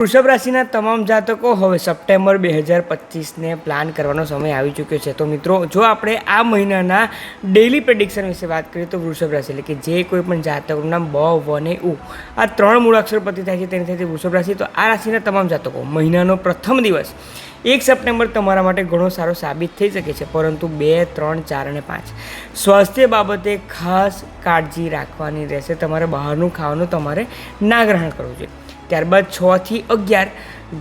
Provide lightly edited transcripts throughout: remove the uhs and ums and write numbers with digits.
વૃષભ રાશિના તમામ જાતકો હવે સપ્ટેમ્બર 2025ને પ્લાન કરવાનો સમય આવી ચૂક્યો છે. તો મિત્રો, જો આપણે આ મહિનાના ડેઇલી પ્રેડિક્શન વિશે વાત કરીએ તો વૃષભ રાશિ એટલે કે જે કોઈ પણ જાતકોનું નામ બ, વ ને ઉ આ 3 મૂળાક્ષર પરથી થાય છે તેની સાથે વૃષભ રાશિ. તો આ રાશિના તમામ જાતકો મહિનાનો પ્રથમ દિવસ 1 સપ્ટેમ્બર તમારા માટે ઘણો સારો સાબિત થઈ શકે છે, પરંતુ 2, 3, 4 અને 5 સ્વાસ્થ્ય બાબતે ખાસ કાળજી રાખવાની રહેશે. તમારે બહારનું ખાવાનું તમારે ના ગ્રહણ કરવું જોઈએ. ત્યારબાદ 6 થી 11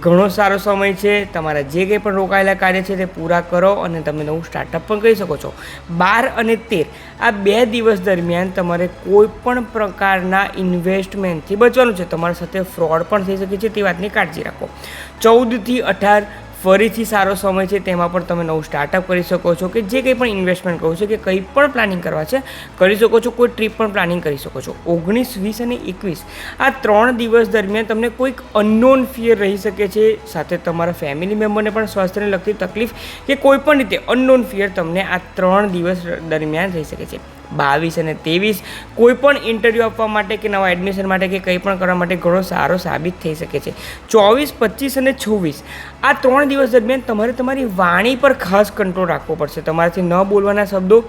ઘણો સારો સમય છે. તમારા જે કંઈ પણ રોકાયેલા કાર્ય છે તે પૂરા કરો અને તમે નવું સ્ટાર્ટઅપ પણ કરી શકો છો. 12 અને 13 આ 2 દિવસ દરમિયાન તમારે કોઈ પણ પ્રકારના ઇન્વેસ્ટમેન્ટથી બચવાનું છે. તમારા સાથે ફ્રોડ પણ થઈ શકે છે, તે વાતની કાળજી રાખો. 14 થી 18 ફરીથી સારો સમય છે. તેમાં પણ તમે નવું સ્ટાર્ટઅપ કરી શકો છો કે જે કંઈ પણ ઇન્વેસ્ટમેન્ટ કરવું છે કે કંઈ પણ પ્લાનિંગ કરવા છે કરી શકો છો. કોઈ ટ્રીપ પણ પ્લાનિંગ કરી શકો છો. 19, 20 અને 21 આ 3 દિવસ દરમિયાન તમને કોઈક અનનોન ફિયર રહી શકે છે. સાથે તમારા ફેમિલી મેમ્બરને પણ સ્વાસ્થ્યને લગતી તકલીફ કે કોઈ પણ રીતે અનનોન ફિયર તમને આ 3 દિવસ દરમિયાન રહી શકે છે. 22 અને 23 કોઈ પણ ઇન્ટરવ્યૂ આપવા માટે કે નવા એડમિશન માટે કે કંઈ પણ કરવા માટે ઘણો સારો સાબિત થઈ શકે છે. 24, 25 અને 26 આ 3 દિવસ દરમિયાન તમારે તમારી વાણી પર ખાસ કંટ્રોલ રાખવો પડશે. તમારાથી ન બોલવાના શબ્દો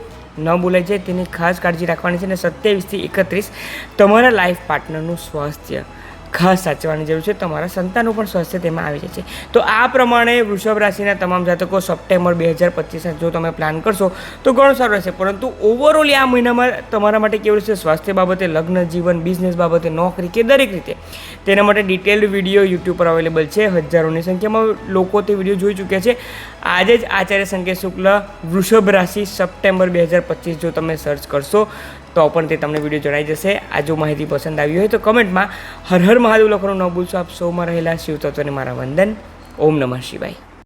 ન બોલાઈ જાય તેની ખાસ કાળજી રાખવાની છે. અને 27 થી 31 તમારા લાઈફ પાર્ટનરનું સ્વાસ્થ્ય ખાસ સાચવવાની જરૂર છે. તમારા સંતાનનું પણ સ્વાસ્થ્ય તેમાં આવી જાય છે. તો આ પ્રમાણે વૃષભ રાશિના તમામ જાતકો સપ્ટેમ્બર 2025 જો તમે પ્લાન કરશો તો ઘણો સારો રહેશે. પરંતુ ઓવરઓલ આ મહિનામાં તમારા માટે કેવું રહેશે, સ્વાસ્થ્ય બાબતે, લગ્ન જીવન, બિઝનેસ બાબતે, નોકરી કે દરેક રીતે, તેના માટે ડિટેલ્ડ વિડીયો યુટ્યુબ પર અવેલેબલ છે. હજારોની સંખ્યામાં લોકો તે વિડીયો જોઈ ચૂક્યા છે. આજે જ આચાર્ય સંકેત શુક્લ વૃષભ રાશિ સપ્ટેમ્બર 2025 જો તમે સર્ચ કરશો તો પણ તે તમને વિડીયો જણાઈ જશે. આ જો માહિતી પસંદ આવી હોય તો કમેન્ટમાં હર હર મહાદેવ લખવાનું ન ભૂલશો. આપ સૌમાં રહેલા શિવ તત્વને મારા વંદન. ઓમ નમઃ શિવાય.